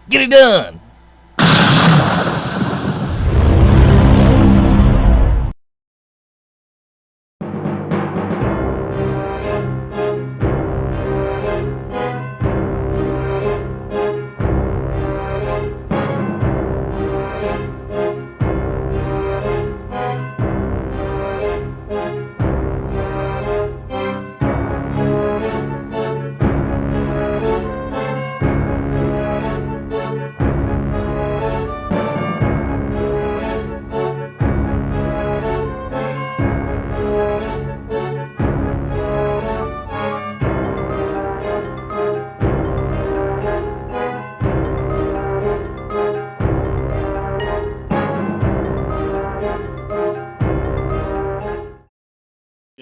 Get it done!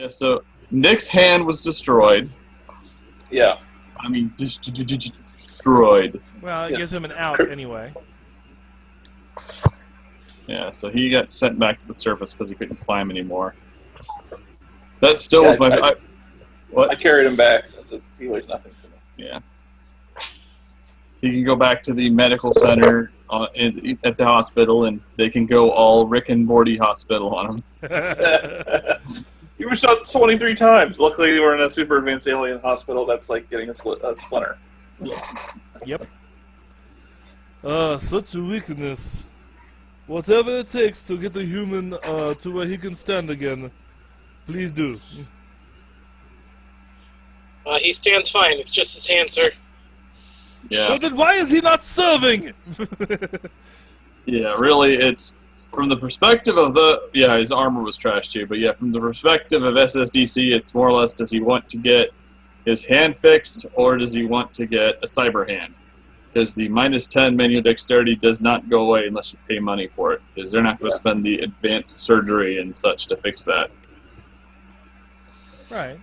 Yeah, so Nick's hand was destroyed. Yeah. I mean, destroyed. Well, it gives him an out anyway. Yeah, so he got sent back to the surface because he couldn't climb anymore. That still was my... I carried him back since he weighs nothing to me. Yeah. He can go back to the medical center at the hospital, and they can go all Rick and Morty hospital on him. You were shot 23 times. Luckily, you were in a super advanced alien hospital. That's like getting a splinter. Yep. Such a weakness. Whatever it takes to get the human to where he can stand again, please do. He stands fine. It's just his hand, sir. Yeah. Well, then why is he not serving? Yeah, really, it's... From the perspective of his armor was trash too, but yeah, from the perspective of SSDC, it's more or less, does he want to get his hand fixed, or does he want to get a cyber hand? Because the -10 manual dexterity does not go away unless you pay money for it, because they're not going to spend the advanced surgery and such to fix that. Right.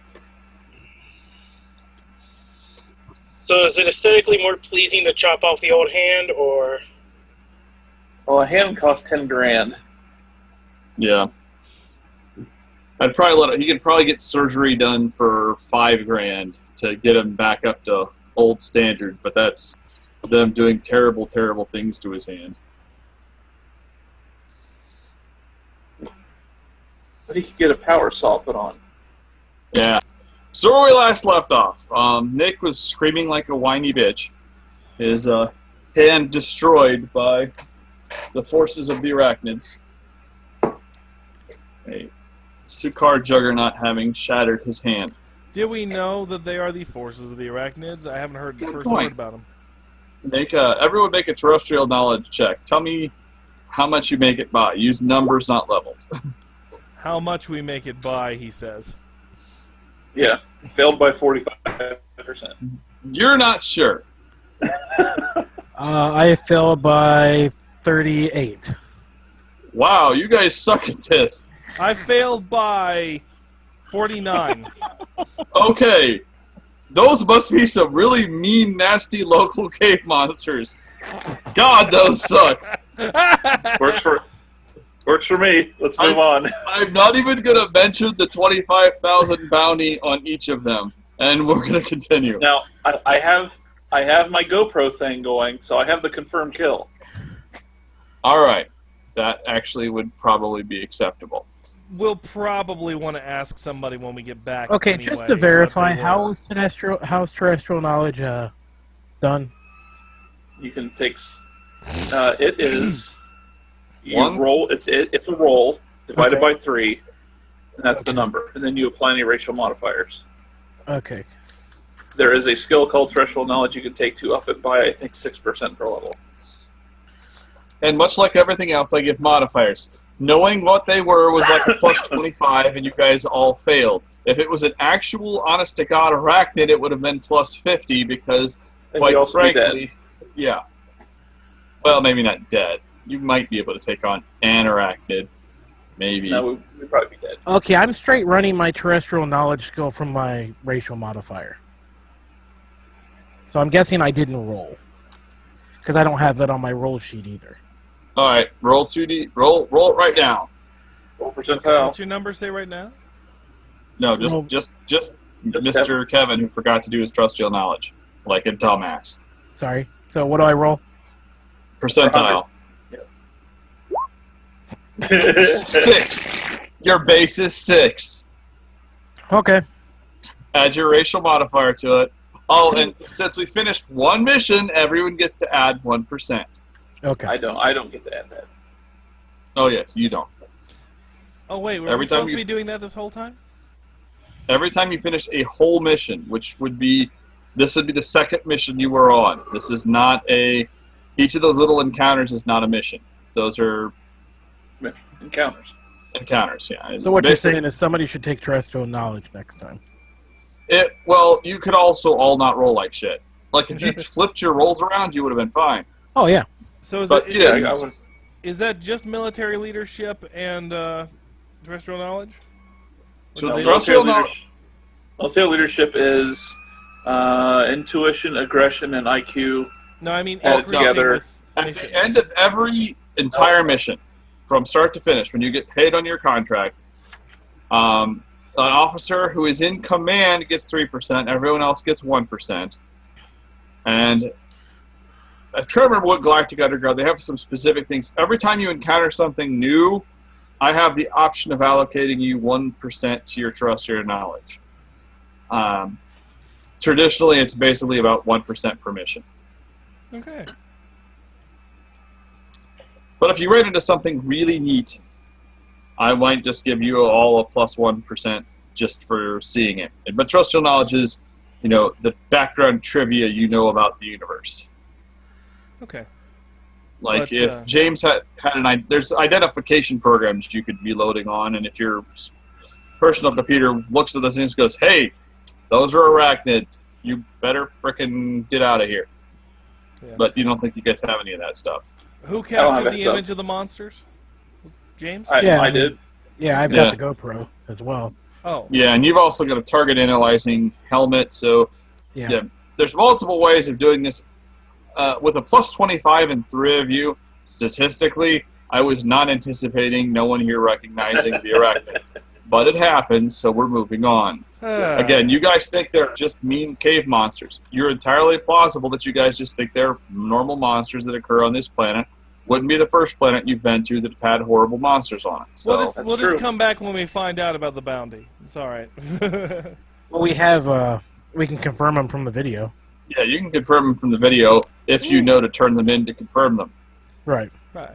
So is it aesthetically more pleasing to chop off the old hand, or... Well, a hand costs 10 grand. Yeah. I'd probably he could probably get surgery done for 5 grand to get him back up to old standard, but that's them doing terrible, terrible things to his hand. But he could get a power saw put on. Yeah. So where we last left off, Nick was screaming like a whiny bitch. His hand destroyed by the forces of the arachnids. A Sukar juggernaut having shattered his hand. Did we know that they are the forces of the arachnids? I haven't heard the first word about them. Everyone make a terrestrial knowledge check. Tell me how much you make it by. Use numbers, not levels. How much we make it by, he says. Yeah, failed by 45%. You're not sure. I failed by 38. Wow, you guys suck at this. I failed by 49. Okay. Those must be some really mean, nasty local cave monsters. God, those suck. Works for me. Let's move on. I'm not even going to mention the 25,000 bounty on each of them, and we're going to continue. Now, I have my GoPro thing going, so I have the confirmed kill. All right. That actually would probably be acceptable. We'll probably want to ask somebody when we get back. Okay, anyway, just to verify, how's terrestrial knowledge done? You can take... it is... You One? roll. It's a roll divided by 3, and that's the number. And then you apply any racial modifiers. Okay. There is a skill called terrestrial knowledge you can take to up it by, I think, 6% per level. And much like everything else, I give modifiers. Knowing what they were was like a plus 25, and you guys all failed. If it was an actual, honest-to-God arachnid, it would have been plus 50, because, And quite you'd also be frankly... dead. Yeah. Well, maybe not dead. You might be able to take on an arachnid. Maybe. No, we'd probably be dead. Okay, I'm straight running my terrestrial knowledge skill from my racial modifier. So I'm guessing I didn't roll. Because I don't have that on my roll sheet either. Alright, roll 2D. Roll it right now. Roll percentile. What's your number say right now? No, just Mr. Kevin, who forgot to do his trust your knowledge, like a dumbass. Sorry. So what do I roll? Percentile. 6. Your base is 6. Okay. Add your racial modifier to it. Oh, and since we finished one mission, everyone gets to add 1%. Okay. I don't get to add that. Oh yes, you don't. Oh wait, were Every we time supposed you- to be doing that this whole time? Every time you finish a whole mission, this would be the second mission you were on. This is not each of those little encounters is not a mission. Those are Encounters. encounters, yeah. So what you're Basically, saying is somebody should take terrestrial knowledge next time. well, you could also all not roll like shit. Like if you flipped your rolls around, you would have been fine. Oh yeah. So is, But, it, yeah, I would. is that just military leadership and terrestrial knowledge? So No, the they- terrestrial knowledge, Military leadership is intuition, aggression, and IQ. No, I mean All increasing together. with at missions. the end of every entire mission, from start to finish, when you get paid on your contract, an officer who is in command gets 3%, everyone else gets 1%. And I try to remember what Galactic Underground, they have some specific things. Every time you encounter something new, I have the option of allocating you 1% to your terrestrial knowledge. Traditionally, it's basically about 1% per mission. Okay. But if you ran into something really neat, I might just give you all a plus 1% just for seeing it. But terrestrial knowledge is, the background trivia you know about the universe. Okay. Like But, if James had there's identification programs you could be loading on, and if your personal computer looks at those things and goes, "Hey, those are arachnids. You better frickin' get out of here." Yeah. But you don't think you guys have any of that stuff. Who don't have captured that the stuff. image of the monsters? James? Yeah, I did. Yeah, I've Yeah. got the GoPro as well. Oh. Yeah, and you've also got a target analyzing helmet, so Yeah. there's multiple ways of doing this. With a plus 25 and 3 of you, statistically, I was not anticipating no one here recognizing the arachnids. But it happened, so we're moving on. Again, you guys think they're just mean cave monsters. You're entirely plausible that you guys just think they're normal monsters that occur on this planet. Wouldn't be the first planet you've been to that have had horrible monsters on it. So we'll true. just come back when we find out about the bounty. It's all right. Well, we have we can confirm them from the video. yeah, you can confirm them from the video if you know to turn them in to confirm them. Right. Right.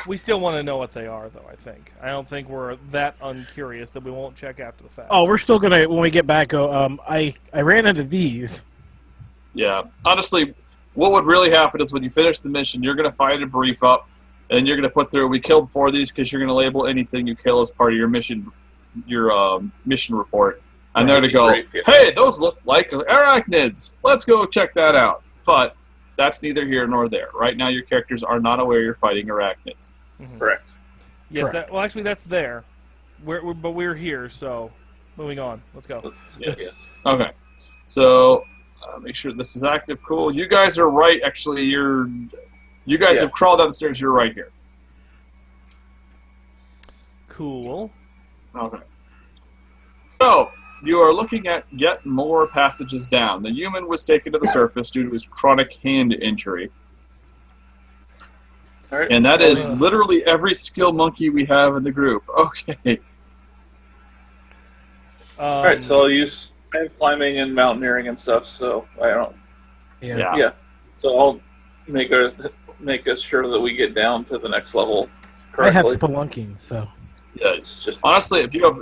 We still want to know what they are, though, I think. I don't think we're that uncurious that we won't check after the fact. Oh, we're still gonna when we get back. Go. I ran into these. Yeah. Honestly, what would really happen is when you finish the mission, you're going to find a brief up, and you're going to put through, we killed 4 of these because you're going to label anything you kill as part of your mission report. And they're to go, Brief, yeah. hey, those look like arachnids. Let's go check that out. But that's neither here nor there. Right now, your characters are not aware you're fighting arachnids. Correct. Yes, correct. well, actually, that's there. But we're here, so moving on. Let's go. Yes. Okay. So, make sure this is active. Cool. You guys are right. Actually, you guys Yeah. have crawled downstairs. You're right here. Cool. Okay. So, you are looking at yet more passages down. The human was taken to the surface due to his chronic hand injury. All right. And that is literally every skill monkey we have in the group. Okay. All right. So I have climbing and mountaineering and stuff. So I don't. Yeah. Yeah. So I'll make us sure that we get down to the next level I have correctly. spelunking, so Yeah, It's just honestly, if you have,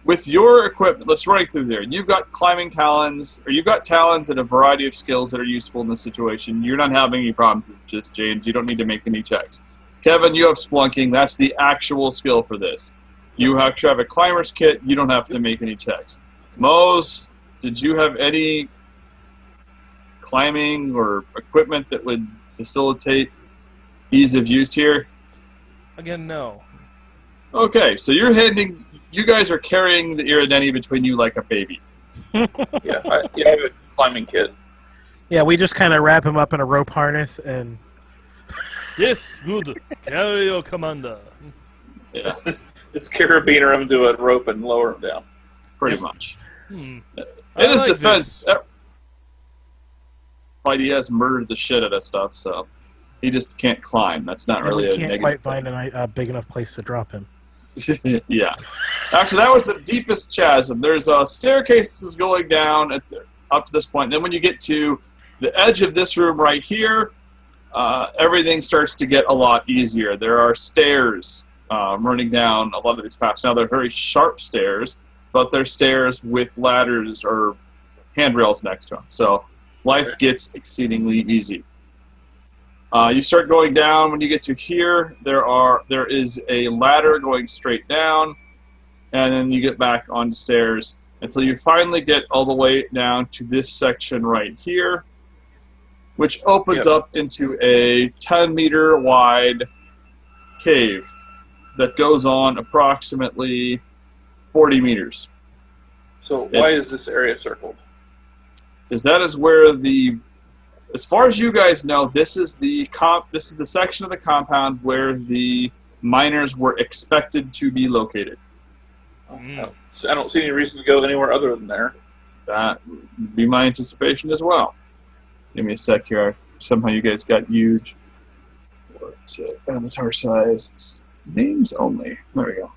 with your equipment, let's run it through there. You've got climbing talons, or you've got talons and a variety of skills that are useful in this situation. You're not having any problems with just James. You don't need to make any checks. Kevin, you have splunking. That's the actual skill for this. You actually have a climber's kit. You don't have to make any checks. Moze, did you have any climbing or equipment that would facilitate ease of use here? Again, no. Okay, so you guys are carrying the Irideni between you like a baby. I have a climbing kit. yeah, we just kind of wrap him up in a rope harness and Yes, good. Carry your commander. Yeah, Just carabiner him to a rope and lower him down. pretty much. In his like defense, he has murdered the shit out of stuff, so he just can't climb. That's not really we a can't negative quite find a big enough place to drop him. Yeah. Actually, that was the deepest chasm. There's staircases going down up to this point. And then when you get to the edge of this room right here, everything starts to get a lot easier. There are stairs running down a lot of these paths. Now, they're very sharp stairs, but they're stairs with ladders or handrails next to them. So life gets exceedingly easy. You start going down. When you get to here, there is a ladder going straight down, and then you get back on stairs until you finally get all the way down to this section right here, which opens up into a 10-meter wide cave that goes on approximately 40 meters. So why is this area circled? Because that is where as far as you guys know, this is the section of the compound where the miners were expected to be located. I don't see any reason to go anywhere other than there. That would be my anticipation as well. Give me a sec here. Somehow you guys got huge. What's it? Avatar size. Names only. There we go.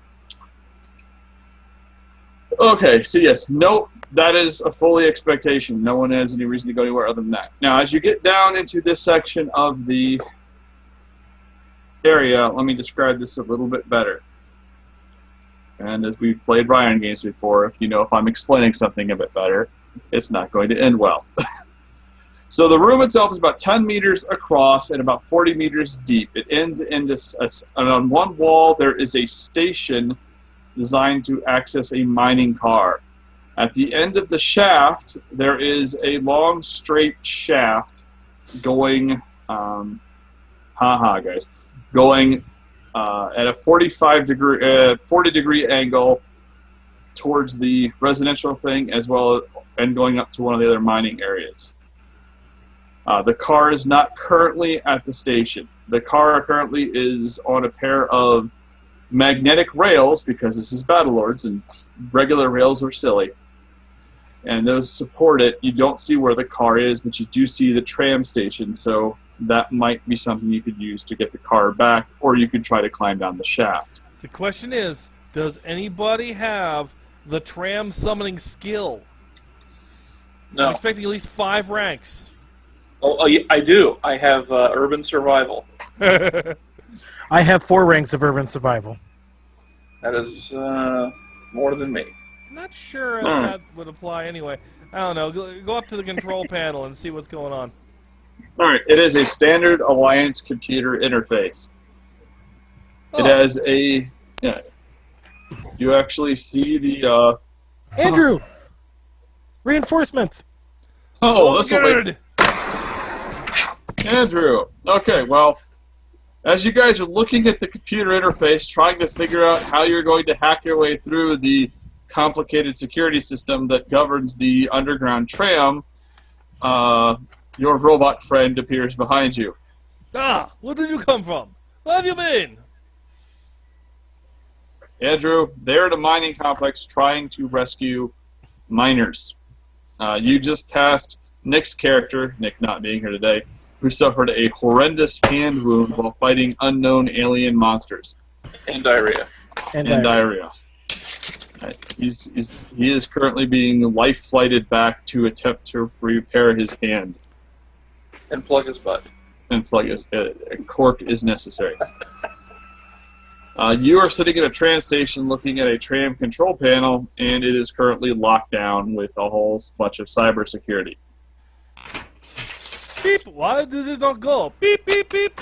Okay, so yes, no, that is a fully expectation. No one has any reason to go anywhere other than that. Now, as you get down into this section of the area, let me describe this a little bit better. And as we've played Ryan games before, if I'm explaining something a bit better, it's not going to end well. So the room itself is about 10 meters across and about 40 meters deep. It ends into, and on one wall there is a station designed to access a mining car. At the end of the shaft, there is a long, straight shaft going, going at a 40-degree angle towards the residential thing, as well as and going up to one of the other mining areas. The car is not currently at the station. The car currently is on a pair of magnetic rails, because this is Battlelords, and regular rails are silly. And those support it. You don't see where the car is, but you do see the tram station, so that might be something you could use to get the car back, or you could try to climb down the shaft. The question is, does anybody have the tram summoning skill? No. I'm expecting at least 5 ranks. Oh, yeah, I do. I have urban survival. I have 4 ranks of urban survival. That is more than me. I'm not sure if that would apply anyway. I don't know. Go up to the control panel and see what's going on. All right. It is a standard Alliance computer interface. It has a... Yeah. You actually see the... Andrew! Reinforcements! Oh, this will be... Andrew! Okay, well... As you guys are looking at the computer interface, trying to figure out how you're going to hack your way through the complicated security system that governs the underground tram, your robot friend appears behind you. Ah! Where did you come from? Where have you been? Andrew, they're at a mining complex trying to rescue miners. You just passed Nick's character, Nick not being here today, who suffered a horrendous hand wound while fighting unknown alien monsters. And diarrhea. And diarrhea. He is currently being life-flighted back to attempt to repair his hand. And plug his butt. And plug his... a cork is necessary. You are sitting at a tram station looking at a tram control panel, and it is currently locked down with a whole bunch of cybersecurity. Beep! Why did it not go? Beep, beep, beep!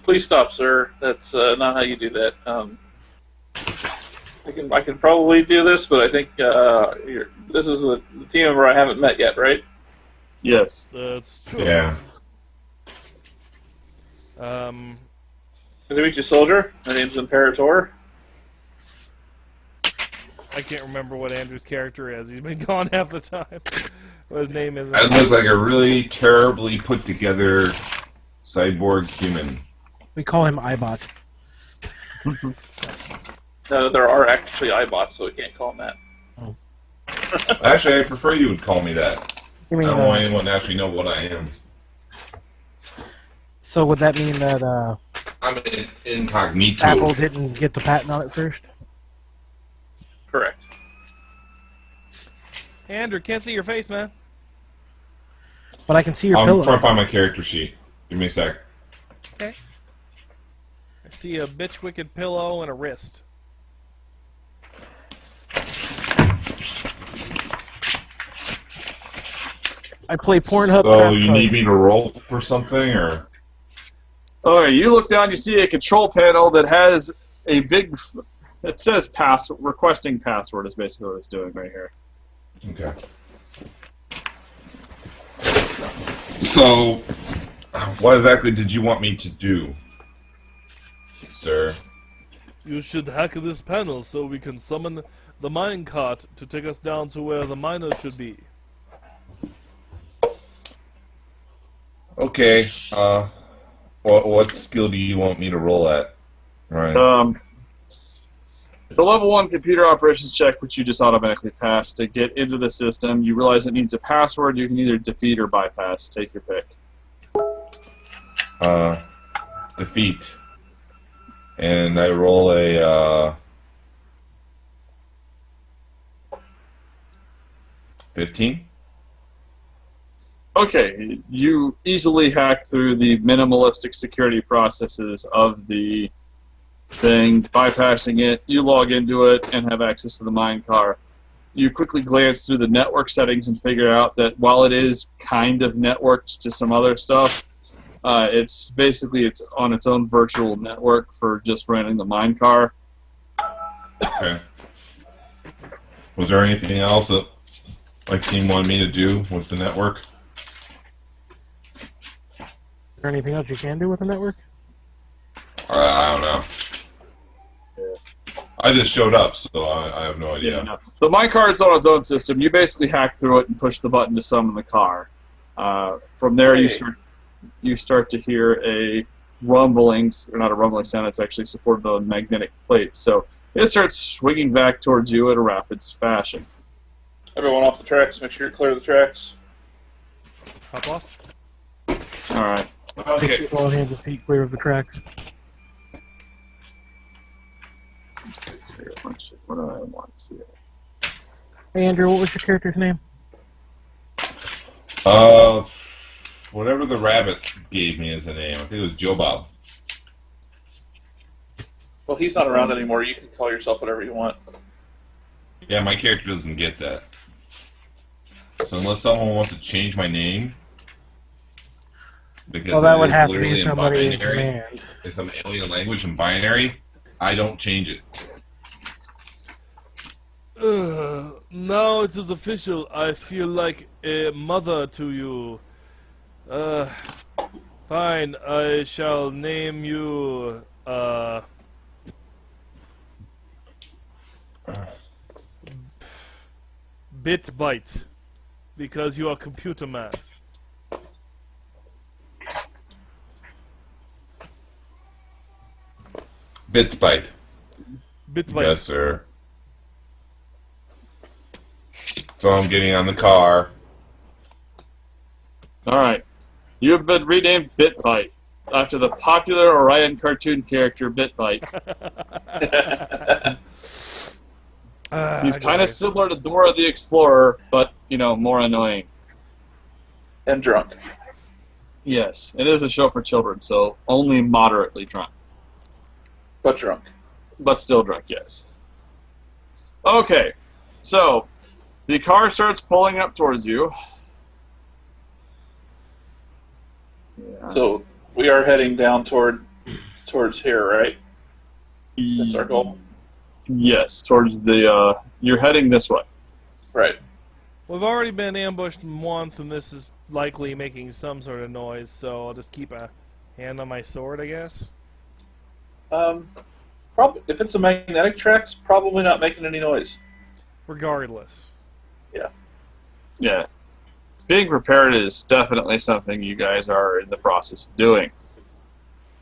Please stop, sir. That's not how you do that. I can probably do this, but I think this is the team member I haven't met yet, right? Yes. That's true. Yeah. Can I meet you, soldier? My name's Imperator. I can't remember what Andrew's character is. He's been gone half the time. What his name is. I look like a really terribly put together cyborg human. We call him iBot. No, there are actually iBots, so we can't call them that. Oh. Actually, I prefer you would call me that. You I mean, don't want anyone to actually know what I am. so would that mean that I'm an incognito. Apple didn't get the patent on it first? Correct. Hey, Andrew, can't see your face, man. But I can see your I'm pillow. trying to find my character sheet. Give me a sec. Okay. I see a bitch wicked pillow and a wrist. I play Pornhub. So Crap you Code. need me to roll for something, or? Alright, you look down, you see a control panel that has a big... It says requesting password is basically what it's doing right here. Okay. So, what exactly did you want me to do, sir? You should hack this panel so we can summon the minecart to take us down to where the miner should be. Okay, what skill do you want me to roll at? Right. The level 1 computer operations check, which you just automatically pass, to get into the system, you realize it needs a password. You can either defeat or bypass. Take your pick. Defeat. And I roll a, 15? Okay, you easily hack through the minimalistic security processes of the thing, bypassing it. You log into it and have access to the minecart. You quickly glance through the network settings and figure out that while it is kind of networked to some other stuff, it's on its own virtual network for just running the minecart. Okay. Was there anything else that my team wanted me to do with the network? Is there anything else you can do with the network? I don't know. I just showed up, so I have no idea. Yeah, no. The minecart's on its own system. You basically hack through it and push the button to summon the car. From there, you start to hear a rumbling, or not a rumbling sound. It's actually supported on magnetic plates. So it starts swinging back towards you at a rapid fashion. Everyone off the tracks. Make sure you clear the tracks. Hop off. All right. Okay. Keep all hands and feet clear of the tracks. What do I want here? Hey Andrew, what was your character's name? Whatever the rabbit gave me as a name. I think it was Joe Bob. Well, he's not around anymore. You can call yourself whatever you want. Yeah, my character doesn't get that. So unless someone wants to change my name, because Well, that it would is have to be literally in somebody in binary, command. it's some alien language in binary, I don't change it. Now it is official. I feel like a mother to you. Fine. I shall name you, Bitbite. Because you are computer man. Bitbite. Bitbite. Yes, sir. So I'm getting on the car. All right. You have been renamed Bitbite after the popular Orion cartoon character Bitbite. He's kind of similar to Dora the Explorer, but, more annoying. And drunk. Yes, it is a show for children, so only moderately drunk. But drunk. But still drunk, yes. Okay, so the car starts pulling up towards you. Yeah. So we are heading down towards here, right? That's our goal. Yes, towards the, you're heading this way. Right. We've already been ambushed once, and this is likely making some sort of noise, so I'll just keep a hand on my sword, I guess. Probably if it's a magnetic tracks, probably not making any noise. Regardless. Yeah. Being prepared is definitely something you guys are in the process of doing.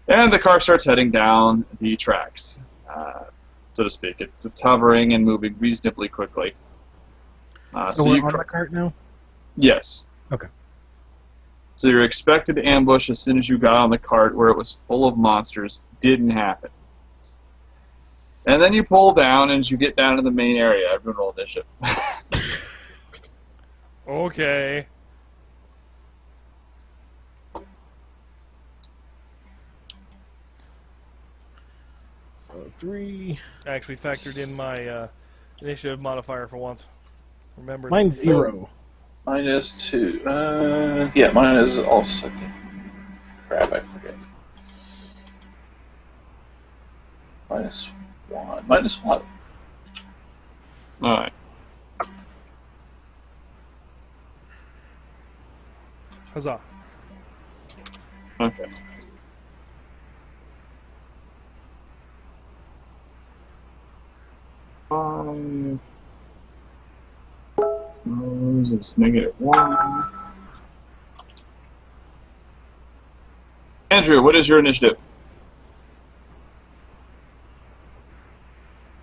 And the car starts heading down the tracks, so to speak. It's hovering and moving reasonably quickly. So we're on the cart now? Yes. Okay. So you're expected to ambush as soon as you got on the cart where it was full of monsters. Didn't happen. And then you pull down, and as you get down to the main area, everyone roll initiative. Okay. So 3. I actually factored in my initiative modifier for once. Remember? Mine's 0. Mine is 2. Yeah, mine is also, I think. Crap, I forget. -1. -1. Alright. Huzzah. Okay. Moze is -1. Andrew, what is your initiative?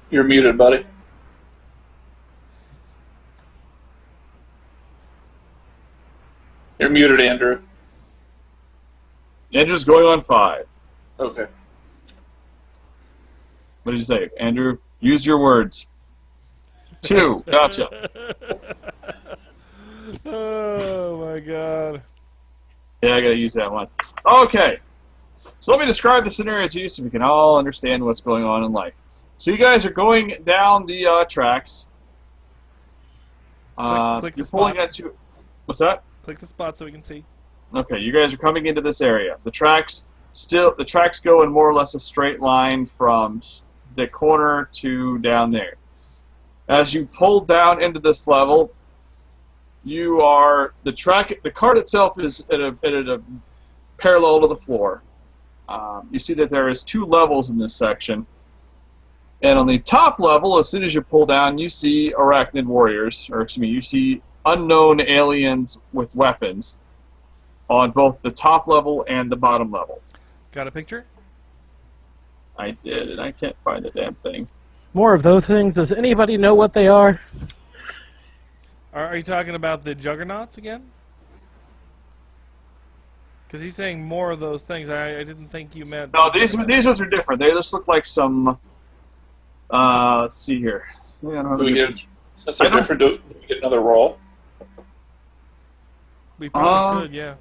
You're muted, buddy. You're muted, Andrew. Andrew's going on 5. Okay. What did you say? Andrew, use your words. 2. Gotcha. Oh my god. Yeah, I gotta use that one. Okay. So let me describe the scenario to you so we can all understand what's going on in life. So you guys are going down the tracks. Click the You're pulling spot. into... What's that? Click the spot so we can see. Okay, you guys are coming into this area. The tracks go in more or less a straight line from the corner to down there. As you pull down into this level, the cart itself is at a parallel to the floor. You see that there is 2 levels in this section. And on the top level, as soon as you pull down, you see arachnid warriors, you see unknown aliens with weapons on both the top level and the bottom level. Got a picture? I did, and I can't find the damn thing. More of those things. Does anybody know what they are? Are you talking about the juggernauts again? Because he's saying more of those things. I didn't think you meant... No, these ones are different. They just look like some... let's see here. Yeah, I don't have Do we a- get, since they're different, do we get another roll? We probably should, yeah.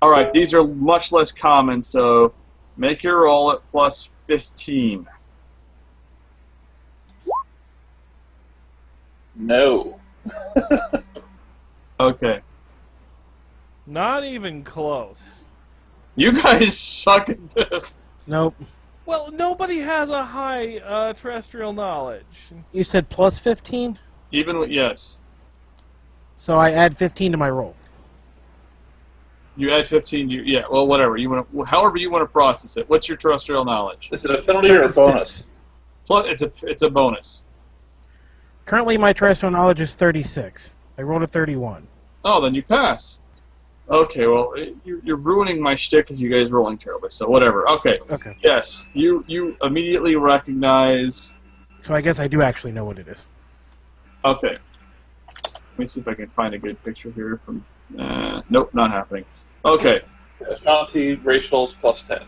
Alright, these are much less common, so make your roll at plus 15. No. Okay. Not even close. You guys suck at this. Nope. Well, nobody has a high terrestrial knowledge. You said plus 15? Even with, yes. So I add 15 to my roll. You add 15, yeah, well, whatever. However you want to process it. What's your terrestrial knowledge? Is it a penalty or a bonus? Plus, it's a bonus. Currently, my terrestrial knowledge is 36. I rolled a 31. Oh, then you pass. Okay, well, you're ruining my shtick if you guys rolling terribly, so whatever. Okay. Okay. Yes, you immediately recognize... So I guess I do actually know what it is. Okay. Let me see if I can find a good picture here from... nope, not happening. Okay. Ashanti racials plus 10.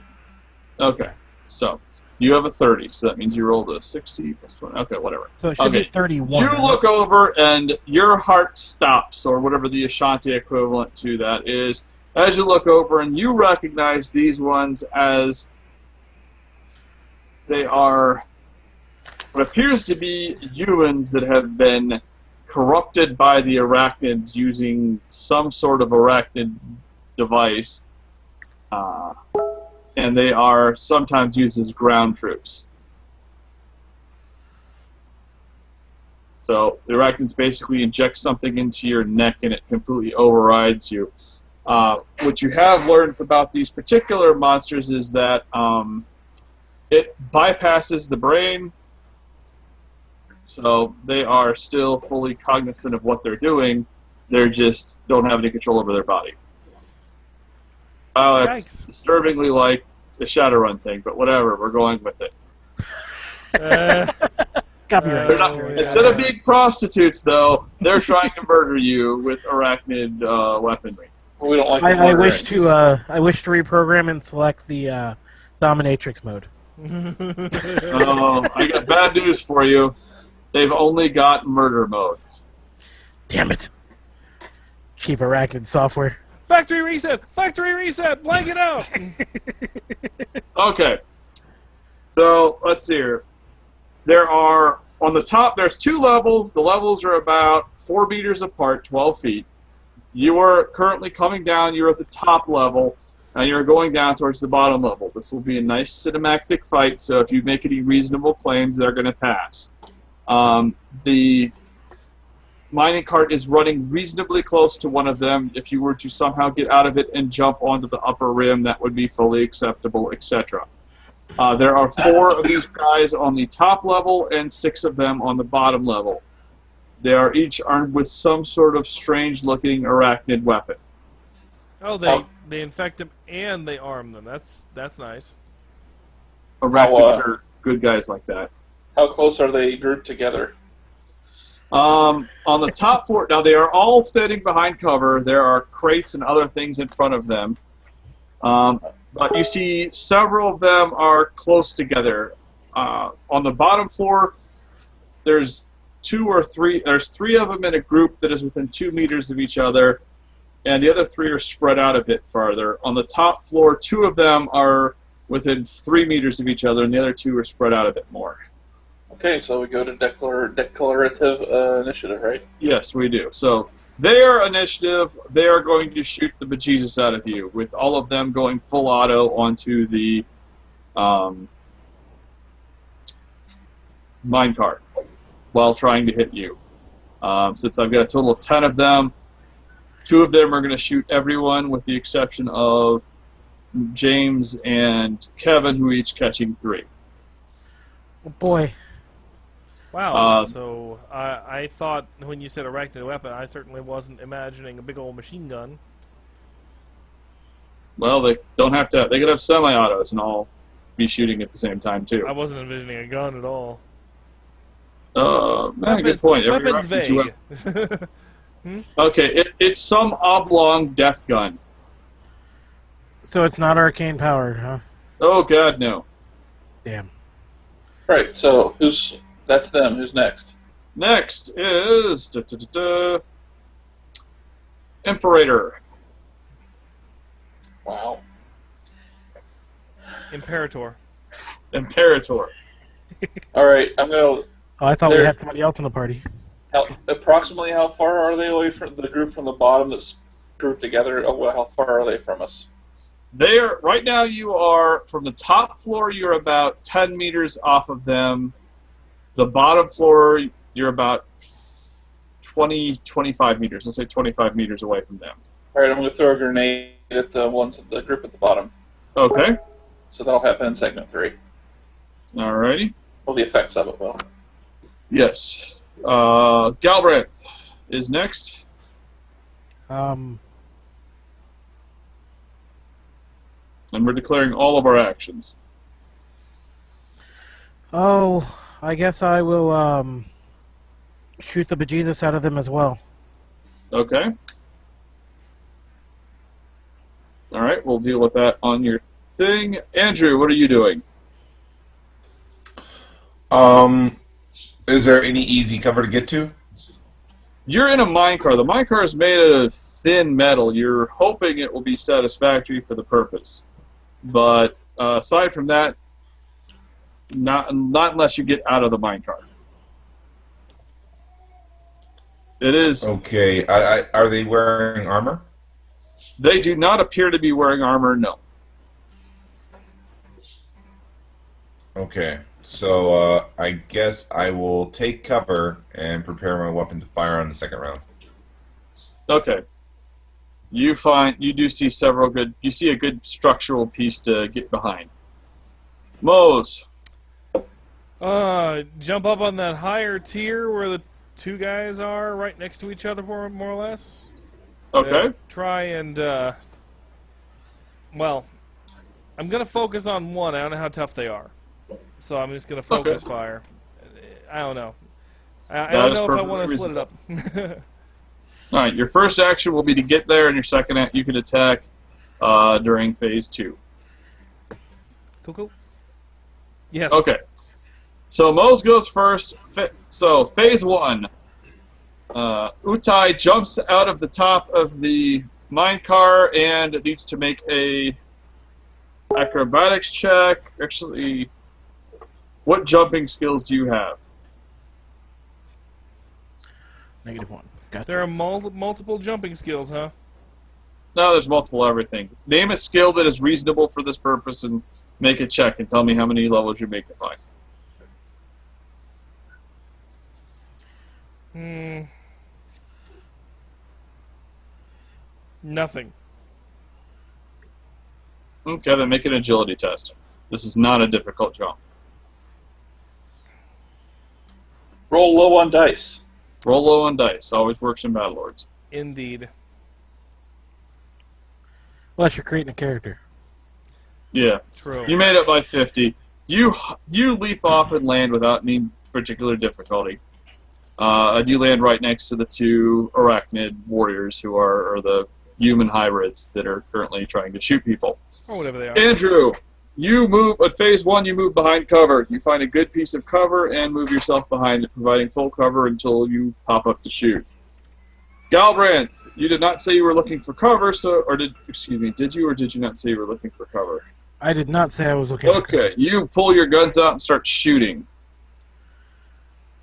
Okay. So, you have a 30, so that means you rolled a 60 plus 20. Okay, whatever. So it should be 31. You look over, and your heart stops, or whatever the Ashanti equivalent to that is, as you look over, and you recognize these ones as they are what appears to be humans that have been corrupted by the arachnids using some sort of arachnid device, and they are sometimes used as ground troops. So the arachnids basically inject something into your neck and it completely overrides you. What you have learned about these particular monsters is that it bypasses the brain, so they are still fully cognizant of what they're doing. They just don't have any control over their body. Oh, it's Yikes. disturbingly like the Shadowrun thing, but whatever, we're going with it. Copyright. They're not, instead of being prostitutes, though, they're trying to murder you with arachnid weaponry. We don't like I wish to reprogram and select the dominatrix mode. I got bad news for you. They've only got murder mode. Damn it! Cheap arachnid software. Factory reset! Factory reset! Blank it out! Okay. So, let's see here. There are, on the top, there's 2 levels. The levels are about 4 meters apart, 12 feet. You are currently coming down. You're at the top level, and you're going down towards the bottom level. This will be a nice cinematic fight, so if you make any reasonable claims, they're going to pass. The mining cart is running reasonably close to one of them. If you were to somehow get out of it and jump onto the upper rim, that would be fully acceptable, etc. There are 4 of these guys on the top level and 6 of them on the bottom level. They are each armed with some sort of strange-looking arachnid weapon. Oh, they infect them and they arm them. That's nice. Arachnids are good guys like that. How close are they grouped together? On the top floor, now they are all standing behind cover. There are crates and other things in front of them. But you see several of them are close together. On the bottom floor, there's 2 or 3. There's 3 of them in a group that is within 2 meters of each other, and the other 3 are spread out a bit farther. On the top floor, 2 of them are within 3 meters of each other, and the other 2 are spread out a bit more. Okay, so we go to declarative initiative, right? Yes, we do. So their initiative, they are going to shoot the bejesus out of you, with all of them going full auto onto the minecart while trying to hit you. Since I've got a total of 10 of them, 2 of them are going to shoot everyone, with the exception of James and Kevin, who each catching 3. Oh boy. Wow, so I thought when you said arachnid weapon, I certainly wasn't imagining a big old machine gun. Well, they don't have to. They could have semi-autos and all be shooting at the same time too. I wasn't envisioning a gun at all. Good point. Every Weapons reference you vague. have- Okay, it's some oblong death gun. So it's not arcane powered, huh? Oh God, no. Damn. Right, so that's them. Who's next? Next is Imperator. Wow. Imperator. Imperator. All right, I'm going to... Oh, I thought we had somebody else in the party. Approximately how far are they away from the group from the bottom that's grouped together? How far are they from us? Right now you are, from the top floor, you're about 10 meters off of them. The bottom floor, you're about 25 meters. Let's say 25 meters away from them. All right, I'm going to throw a grenade at the group at the bottom. Okay. So that'll happen in segment 3. Alrighty. Well, the effects of it will. Yes. Galbraith is next. And we're declaring all of our actions. Oh, I guess I will shoot the bejesus out of them as well. Okay. Alright, we'll deal with that on your thing. Andrew, what are you doing? Is there any easy cover to get to? You're in a minecar. The minecar is made out of thin metal. You're hoping it will be satisfactory for the purpose. But aside from that, not unless you get out of the minecar. It is... Okay. Are they wearing armor? They do not appear to be wearing armor, no. Okay. So I guess I will take cover and prepare my weapon to fire on the second round. Okay. You do see several good... You see a good structural piece to get behind. Moze. Jump up on that higher tier where the 2 guys are right next to each other, more or less. Okay. Try and, well, I'm going to focus on one. I don't know how tough they are. So I'm just going to focus fire. I don't know. I don't know if I want to split it up. All right, your first action will be to get there, and your second act you can attack during phase 2. Cool. Yes. Okay. So Moze goes first. So phase 1. Utai jumps out of the top of the mine car and needs to make a acrobatics check. Actually, what jumping skills do you have? -1. Gotcha. There are multiple jumping skills, huh? No, there's multiple everything. Name a skill that is reasonable for this purpose and make a check and tell me how many levels you make it by. Nothing. Okay, then make an agility test. This is not a difficult jump. Roll low on dice. Roll low on dice. Always works in Battlelords. Indeed. Unless you're creating a character. Yeah. True. You made it by 50. You leap off and land without any particular difficulty. And you land right next to the 2 arachnid warriors who are the human hybrids that are currently trying to shoot people. Or whatever they are. Andrew, you move at phase 1. You move behind cover. You find a good piece of cover and move yourself behind it, providing full cover until you pop up to shoot. Galbrandt, you did not say you were looking for cover, did you or did you not say you were looking for cover? I did not say I was looking for cover. Okay, you pull your guns out and start shooting.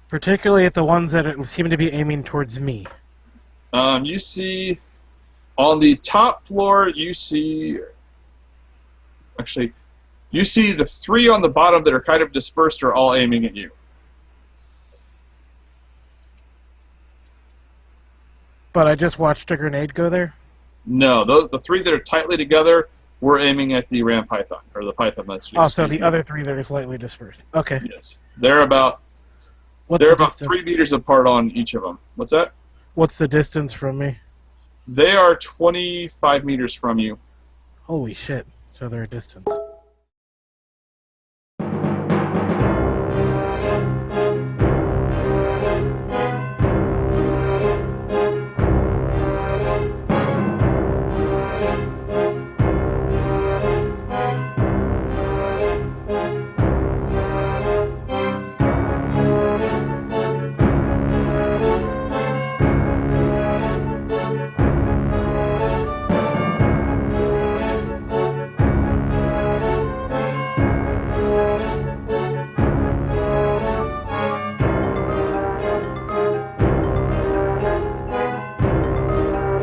Particularly at the ones that seem to be aiming towards me. You see, on the top floor, you see the 3 on the bottom that are kind of dispersed are all aiming at you. But I just watched a grenade go there? No, the 3 that are tightly together were aiming at the ram python, or the python that's Oh, so the other 3 that are slightly dispersed. Okay. Yes. They're about What's the about distance? 3 meters apart on each of them. What's that? What's the distance from me? They are 25 meters from you. Holy shit. So they're a distance.